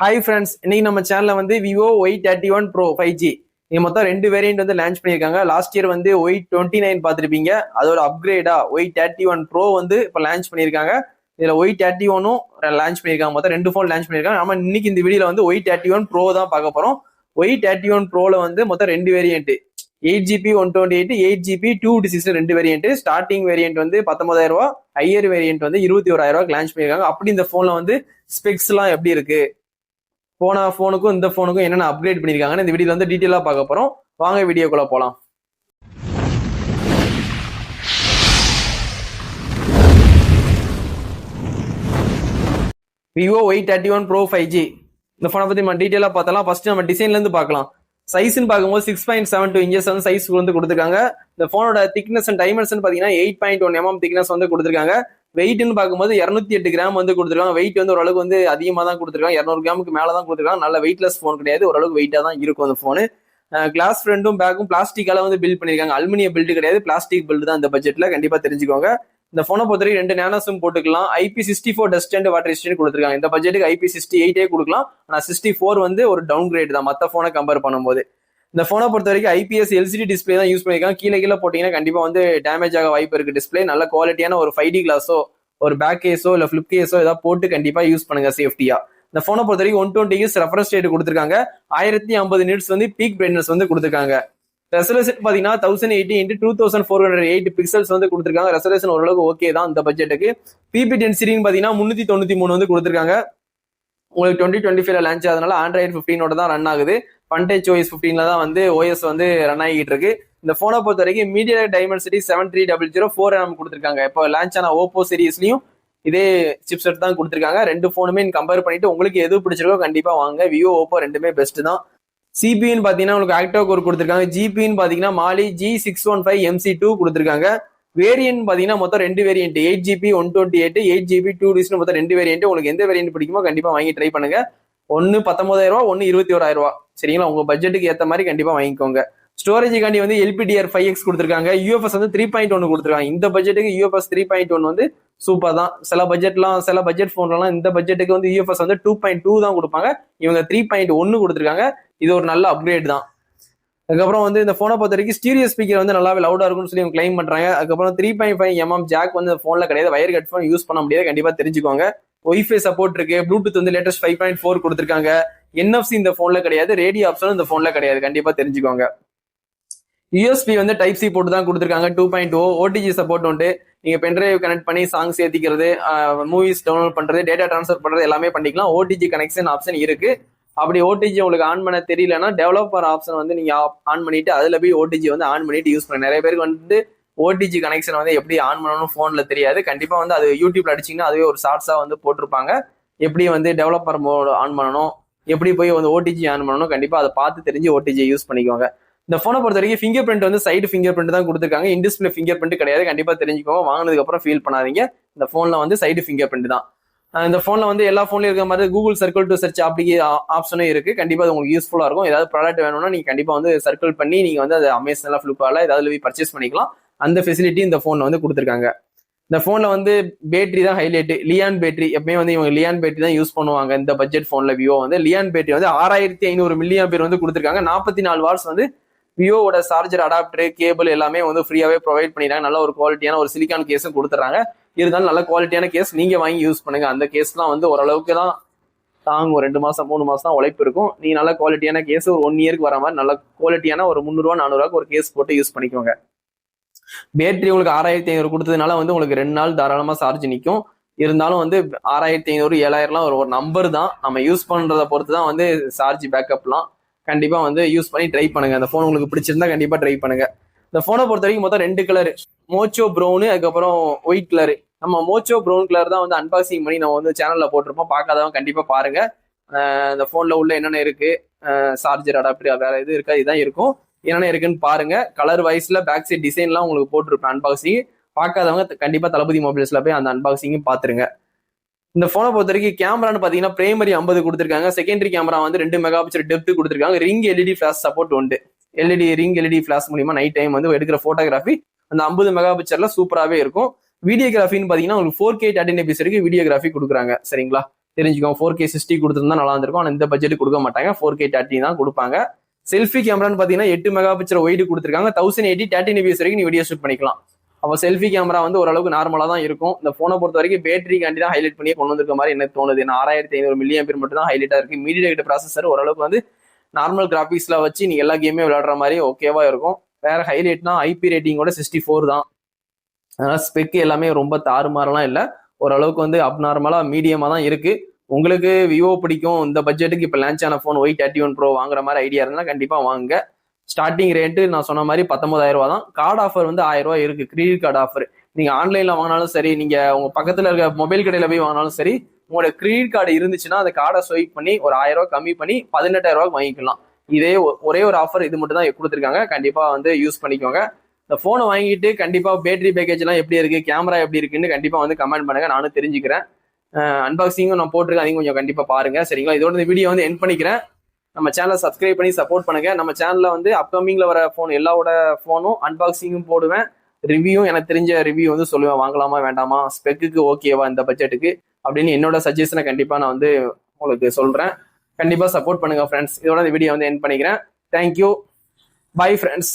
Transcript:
Hi friends, இன்னைக்கு நம்ம சேனல்ல வந்து விவோ Y31 Pro 5G இது மொத்தம் ரெண்டு வேரியன்ட் வந்து லான்ச் பண்ணியிருக்காங்க. லாஸ்ட் இயர் வந்து Y29 பார்த்துருப்பீங்க, அதோட அப்கிரேடா Y31 Pro வந்து இப்போ லான்ச் பண்ணியிருக்காங்க. இதுல Y31ம் லான்ச் பண்ணியிருக்காங்க. மொத்தம் ரெண்டு ஃபோன் லான்ச் பண்ணியிருக்காங்க. நம்ம இன்னைக்கு இந்த வீடியோல வந்து Y31 Pro தான் பார்க்க போறோம். Y31 Proல வந்து மொத்தம் ரெண்டு வேரியன்ட், 8GB 128, 8GB 256 ரெண்டு வேரியன்ட். ஸ்டார்டிங் வேரியன்ட் வந்து 19,000 ரூபாய், ஹையர் வேரியன்ட் வந்து 21,000 ரூபாய்க்கு லான்ச் பண்ணியிருக்காங்க. அப்படி இந்த போன்ல வந்து ஸ்பெக்ஸ் எல்லாம் எப்படி இருக்கு, போன போனுக்கும் இந்த போனுக்கும் என்னென்ன அப்கிரேட் பண்ணிருக்காங்கன்னு இந்த வீடியோல வந்து டீட்டெயிலா பார்க்க போறோம். வாங்க வீடியோக்குள்ள போலாம். விவோ Y31 Pro 5G இந்த போனை பத்தி நம்ம டீட்டெயிலா பார்த்தலாம். ஃபர்ஸ்ட் நம்ம டிசைன்ல இருந்து பார்க்கலாம். சைஸ்ன்னு பார்க்கும்போது 6.72 இன்ச்சஸ் வந்து சைஸ் வந்து கொடுத்துருக்காங்க. இந்த போனோட திக்னஸ் அண்ட் டைமென்ஷன் பாத்தீங்கன்னா 8.1 mm திக்னஸ் வந்து கொடுத்துருக்காங்க. வெயிட்னு பார்க்கும்போது 208 கிராம் வந்து கொடுத்துருக்காங்க. வெயிட் வந்து ஓரளவுக்கு வந்து அதிகமாக தான் கொடுத்துருக்காங்க. 200 கிராமுக்கு மேலே தான் கொடுத்துருக்காங்க. நல்ல வெயிட்லெஸ் ஃபோன் கிடையாது, ஓரளவுக்கு வெயிட்டாக தான் இருக்கும் அந்த ஃபோனு. கிளாஸ் ஃப்ரண்டும் பேக்கும் பிளாஸ்டிக்கால வந்து பில்ட் பண்ணிருக்காங்க. அலுமினியம் பில்டு கிடையாது, பிளாஸ்டிக் பில்டு தான் இந்த பட்ஜெட்ல. கண்டிப்பா தெரிஞ்சுக்கோங்க. இந்த போனை பொறுத்தவரைக்கும் 2 நேனோ சிம் போட்டுக்கலாம். IP64 dust and water resistant கொடுத்துருக்காங்க. இந்த பட்ஜெட்டுக்கு IP68 கொடுக்கலாம். ஆனா 64 வந்து ஒரு டவுன் கிரேட் தான் மற்ற போனை கம்பேர் பண்ணும்போது. இந்த போனை பொறுத்த வரைக்கும் IPS LCD டிஸ்பிளே தான் யூஸ் பண்ணிருக்காங்க. கீழே போட்டீங்கன்னா கண்டிப்பா வந்து டேமேஜ் ஆக வாய்ப்பு இருக்கு டிஸ்பிளே. நல்ல குவாலிட்டியான ஒரு 5D கிளாஸோ ஒரு பேக் கேஸோ இல்ல ஃபிளிப் கேஸோ ஏதாவது போட்டு கண்டிப்பா யூஸ் பண்ணுங்க சேஃப்டியா. இந்த போனை பொறுத்த வரைக்கும் 120 Hz ரெஃபரன்ஸ் ரேட் கொடுத்துருக்காங்க. 1050 நிட்ஸ் வந்து பீக் பிரைட்னஸ் வந்து கொடுத்துருக்காங்க. ரெசல்யூஷன் பாத்தீங்கன்னா 1080 x 2408 பிக்சல்ஸ் வந்து கொடுத்துருக்காங்க. ரெசல்யூஷன் ஓரளவுக்கு ஓகே தான் இந்த பட்ஜெட்டுக்கு. பிபி டென்சிட்டின்னு பாத்தீங்கன்னா 393 வந்து கொடுத்துருக்காங்க. உங்களுக்கு 2025 லான்ச் ஆகுதுனால Android 15 தான் ரன் ஆகுது. Frontage OS 15 தான் வந்து OS வந்து ரன் ஆகிட்டு இருக்கு. இந்த போனை பொறுத்த வரைக்கும் MediaTek Dimensity 7300 4nm கொடுத்துருக்காங்க. இப்போ லான்ச் ஆன ஓப்போ சீரீஸ்லயும் இதே சிப்செட் தான் கொடுத்துருக்காங்க. ரெண்டு போனுமே கம்பேர் பண்ணிட்டு உங்களுக்கு எது பிடிச்சிருக்கோ கண்டிப்பா வாங்க. விவோ ஓப்போ ரெண்டுமே பெஸ்ட் தான். சிபின்னு பாத்தீங்கன்னா உங்களுக்கு ஆக்டோ கோர் கொடுத்துருக்காங்க. ஜிபின்னு பாத்தீங்கன்னா மாலி G615 MC2 கொடுத்துருக்காங்க. வேரியன்ட் பாத்தீங்கன்னா மொத்தம் ரெண்டு வேரியன்ட், 8GB 128, 8GB 256 மொத்தம் ரெண்டு வேரியன்ட். உங்களுக்கு எந்த வேரியன்ட் பிடிக்குமோ கண்டிப்பா வாங்கி ட்ரை பண்ணுங்க. ஒன்னு 19,000 ரூபாய், ஒன்னு 21,000 ரூபாய். சரிங்களா, உங்க பட்ஜெட்டுக்கு ஏத்த மாதிரி கண்டிப்பா வாங்கிக்கோங்க. ஸ்டோரேஜுக்காண்டி வந்து LPDDR5X கொடுத்துருக்காங்க. UFS வந்து 3.1 கொடுத்துருக்காங்க. இந்த பட்ஜெட்டுக்கு UFS 3.1 வந்து சூப்பர் தான். சில பட்ஜெட் போன்லாம் இந்த பட்ஜெட்டுக்கு வந்து UFS வந்து 2.2 தான் கொடுப்பாங்க. இவங்க 3.1 கொடுத்துருக்காங்க. இது ஒரு நல்ல அப்கிரேட் தான். அதுக்கப்புறம் வந்து இந்த போனை பொறுத்த வரைக்கும் ஸ்டீரியோ ஸ்பீக்கர் வந்து நல்லாவே லவுடா இருக்கும்னு சொல்லி இவங்க கிளைம் பண்றாங்க. அதுக்கப்புறம் 3.5 mm ஜாக் வந்து இந்த போன்ல கிடையாது. வயர் ஹெட்ஃபோன் யூஸ் பண்ண முடியாது, கண்டிப்பா தெரிஞ்சுக்கோங்க. ஒய்ஃபை சப்போர்ட் இருக்கு. ப்ளூடூத் வந்து லேட்டஸ்ட் 5.4 கொடுத்துருக்காங்க. NFC இந்த போன்ல கிடையாது. ரேடியோ ஆப்ஷன் இந்த போன்ல கிடையாது, கண்டிப்பா தெரிஞ்சுக்கோங்க. USB வந்து டைப் சி போட்டு தான் கொடுத்துருக்காங்க. 2.0 OTG சப்போர்ட் உண்டு. நீங்க பென்ட்ரைவ் கனெக்ட் பண்ணி சாங்ஸ் ஏத்திக்கிறது, மூவிஸ் டவுன்லோட் பண்றது, டேட்டா டிரான்ஸ்ஃபர் பண்றது எல்லாமே பண்ணிக்கலாம். OTG கனெக்ஷன் ஆப்ஷன் இருக்கு. அப்படி OTG உங்களுக்கு ஆன் பண்ண தெரியலன்னா டெவலப்பர் ஆப்ஷன் வந்து நீங்க ஆன் பண்ணிட்டு அதுல போய் OTG வந்து ஆன் பண்ணிட்டு யூஸ் பண்ணுங்க. நிறைய பேருக்கு வந்து OTG கனெக்ஷன் வந்து எப்படி ஆன் பண்ணணும் போன்ல தெரியாது. கண்டிப்பா வந்து அது யூடியூப்ல அடிச்சீங்கன்னா அதுவே ஒரு ஷார்ட்ஸா வந்து போட்டிருப்பாங்க. எப்படி வந்து டெவலப்பர் மோட் ஆன் பண்ணணும், எப்படி போய் வந்து OTG ஆன் பண்ணணும், கண்டிப்பா அதை பார்த்து தெரிஞ்சு OTG யூஸ் பண்ணிக்கோங்க. இந்த போனை பொறுத்த வரைக்கும் ஃபிங்கர் பிரிண்ட் வந்து சைடு ஃபிங்கர் பிரிண்ட் தான் கொடுத்துருக்காங்க. இன்டிஸ்பிளே ஃபிங்கர் பிரிண்ட் கிடையாது, கண்டிப்பா தெரிஞ்சுக்கோங்க. வாங்கினதுக்கு அப்புறம் ஃபீல் பண்ணாதீங்க. இந்த போன்ல வந்து சைடு ஃபிங்கர் பிரிண்ட் தான். இந்த போன்ல வந்து எல்லா போன்லயும் இருக்க மாதிரி கூகுள் சர்க்கிள் டு சர்ச் அப்படி ஆப்ஷனும் இருக்கு. கண்டிப்பா அது உங்களுக்கு யூஸ்ஃபுல்லா இருக்கும். ஏதாவது ப்ராடக்ட் வேணும்னா நீங்க கண்டிப்பா வந்து சர்க்கிள் பண்ணி நீங்க வந்து அது அமேசான்ல ஃபிளிப்கார்ட்ல ஏதாவது போய் பர்ச்சேஸ் பண்ணிக்கலாம். அந்த ஃபெசிலிட்டி இந்த போன்ல வந்து கொடுத்துருக்காங்க. இந்த போன்ல வந்து பேட்டரி தான் ஹைலைட். லியான் பேட்டரி, எப்பவுமே வந்து இவங்க லியான் பேட்டரி தான் யூஸ் பண்ணுவாங்க. இந்த பட்ஜெட் போன்ல விவோ வந்து லியான் பேட்டரி வந்து 6500 mAh வந்து கொடுத்துருக்காங்க. 44 வாட்ஸ் வந்து விவோட சார்ஜர், அடாப்டர், கேபிள் எல்லாமே வந்து ஃப்ரீயாவே ப்ரொவைட் பண்ணிடுறாங்க. நல்ல ஒரு குவாலிட்டியான ஒரு சிலிக்கான் கேஸும் கொடுத்துறாங்க. இருந்தாலும் நல்ல குவாலிட்டியான கேஸ் நீங்க வாங்கி யூஸ் பண்ணுங்க. அந்த கேஸ்லாம் வந்து ஓரளவுக்கு தான் தாங்கும். 2 மாசம் 3 மாசம் தான் உழைப்பு இருக்கும். நீ நல்ல குவாலிட்டியான கேஸ் ஒரு 1 இயருக்கு வர மாதிரி நல்ல குவாலிட்டியான ஒரு 300 400 ஒரு கேஸ் போட்டு யூஸ் பண்ணிக்கோங்க. பேட்டரி உங்களுக்கு 6500 கொடுத்ததுனால வந்து உங்களுக்கு 2 நாள் தாராளமா சார்ஜ் நிற்கும். இருந்தாலும் வந்து 6500 7000 ஒரு நம்பர் தான். நம்ம யூஸ் பண்றத பொறுத்து தான் வந்து சார்ஜ் பேக்கப்லாம். கண்டிப்பா வந்து யூஸ் பண்ணி ட்ரை பண்ணுங்க. அந்த போன் உங்களுக்கு பிடிச்சிருந்தா கண்டிப்பா ட்ரை பண்ணுங்க. இந்த போனை பொறுத்த வரைக்கும் மொத்தம் 2 கலர், மோச்சோ ப்ரௌனு அதுக்கப்புறம் ஒயிட் கலர். நம்ம மோச்சோ ப்ரௌன் கலர் தான் வந்து அன்பாக்சிங் பண்ணி நம்ம வந்து சேனல்ல போட்டிருப்போம். பார்க்காதவங்க கண்டிப்பா பாருங்க. இந்த போன்ல உள்ள என்னென்ன இருக்கு, சார்ஜர், அடாப்டர், வேற எது இருக்கா, இதுதான் இருக்கும். என்னென்ன இருக்குன்னு பாருங்க. கலர் வைஸ்ல பேக் சைட் டிசைன்லாம் உங்களுக்கு போட்டிருப்பேன் அன்பாக்சிங். பார்க்காதவங்க கண்டிப்பா தளபதி மொபைல்ஸ்ல போய் அந்த அன்பாக்சிங்கும் பாத்துருங்க. இந்த போனை பொறுத்த வரைக்கும் கேமரான்னு பாத்தீங்கன்னா பிரைமரி 50 கொடுத்துருக்காங்க. செகண்டரி கேமரா வந்து 2 மெகாபிக்சல் டெப்த் கொடுத்துருக்காங்க. ரிங் LED ஃபிளாஷ் சப்போர்ட் உண்டு. ரிங் LED ஃபிளாஷ் மூலியமா நைட் டைம் வந்து எடுக்கிற போட்டோகிராஃபி அந்த 50 மெகாபிக்சல்ல சூப்பராகவே இருக்கும். வீடியோகிராஃபின்னு பாத்தீங்கன்னா உங்களுக்கு 4K 13 எபிஸ் இருக்கு வீடியோகிராஃபி கொடுக்குறாங்க. சரிங்களா, தெரிஞ்சுக்கோங்க. 4K 60 கொடுத்துருந்தா நல்லா இருந்திருக்கும். ஆனால் இந்த பட்ஜெட் கொடுக்க மாட்டாங்க, 4K 30 தான் கொடுப்பாங்க. செல்ஃபி கேமரான்னு பார்த்தீங்கன்னா 8 மெகா பிக்சல் ஒய்டு கொடுத்துருக்காங்க. 1080 13 fps வரைக்கும் நீ வீடியோ ஷூட் பண்ணிக்கலாம். அப்போ செல்ஃபி கேமரா வந்து ஓரளவுக்கு நார்மலாக தான் இருக்கும். இந்த ஃபோனை பொறுத்த வரைக்கும் பேட்டரிக்காண்டி தான் ஹைலைட் பண்ணி கொண்டு வந்திருக்க மாதிரி எனக்கு தோணுது. 6500 mAh மட்டும் தான் ஹைலைட்டாக இருக்கு. மீடியாடெக் ப்ராசஸர் ஓரளவுக்கு வந்து நார்மல் கிராபிக்ஸ்ல வச்சு நீங்க எல்லா கேமே விளையாடுற மாதிரி ஓகேவா இருக்கும். வேற ஹைலைட்னா ஐபி ரேட்டிங்கோட 64 தான். அதனால ஸ்பெக் எல்லாமே ரொம்ப தாறுமாறலாம் இல்லை, ஓரளவுக்கு வந்து அப்நார்மலா மீடியமா தான் இருக்கு. உங்களுக்கு விவோ பிடிக்கும், இந்த பட்ஜெட்டுக்கு இப்போ லான்ச் ஆன ஃபோன் Y31 Pro வாங்குற மாதிரி ஐடியா இருந்தால் கண்டிப்பா வாங்க. ஸ்டார்டிங் ரேட்டு நான் சொன்ன மாதிரி 19,000 ரூபா தான். கார்டு ஆஃபர் வந்து 1000 ரூபாய் இருக்கு, கிரெடிட் கார்டு ஆஃபர். நீங்க ஆன்லைன்ல வாங்கினாலும் சரி, நீங்க உங்க பக்கத்துல இருக்க மொபைல் கடையில போய் வாங்கினாலும் சரி, உங்களோட கிரெடிட் கார்டு இருந்துச்சுன்னா அந்த கார்டை ஸ்வைப் பண்ணி ஒரு 1000 ரூபாய் கம்மி பண்ணி 18,000 ரூபாய்க்கு வாங்கிக்கலாம். இதே ஒரே ஒரு ஆஃபர் இது மட்டும் தான் கொடுத்துருக்காங்க. கண்டிப்பா வந்து யூஸ் பண்ணிக்கோங்க. இந்த போனை வாங்கிட்டு கண்டிப்பா பேட்டரி பேக்கேஜ் எல்லாம் எப்படி இருக்கு, கேமரா எப்படி இருக்குன்னு கண்டிப்பா வந்து கமெண்ட் பண்ணுங்க, நானும் தெரிஞ்சுக்கிறேன். அன்பாக்சிங்கும் நான் போட்டிருக்கேன், அதையும் கொஞ்சம் கண்டிப்பா பாருங்க. சரிங்களா, இதோட இந்த வீடியோ வந்து எண்ட் பண்ணிக்கிறேன். நம்ம சேனலை சப்ஸ்கிரைப் பண்ணி சப்போர்ட் பண்ணுங்க. நம்ம சேனல்ல வந்து அப்கமிங்ல வர ஃபோன் எல்லாவோட ஃபோனும் அன்பாக்சிங்கும் போடுவேன், ரிவ்யூ எனக்கு தெரிஞ்ச ரிவ்யூ வந்து சொல்லுவேன், வாங்கலாமா வேண்டாமா, ஸ்பெக்குக்கு ஓகேவா இந்த பட்ஜெட்டுக்கு அப்படின்னு என்னோட சஜஷனை கண்டிப்பா நான் வந்து உங்களுக்கு சொல்றேன். கண்டிப்பா சப்போர்ட் பண்ணுங்க ஃப்ரெண்ட்ஸ். இதோட இந்த வீடியோ வந்து எண்ட் பண்ணிக்கிறேன். Thank you, bye friends.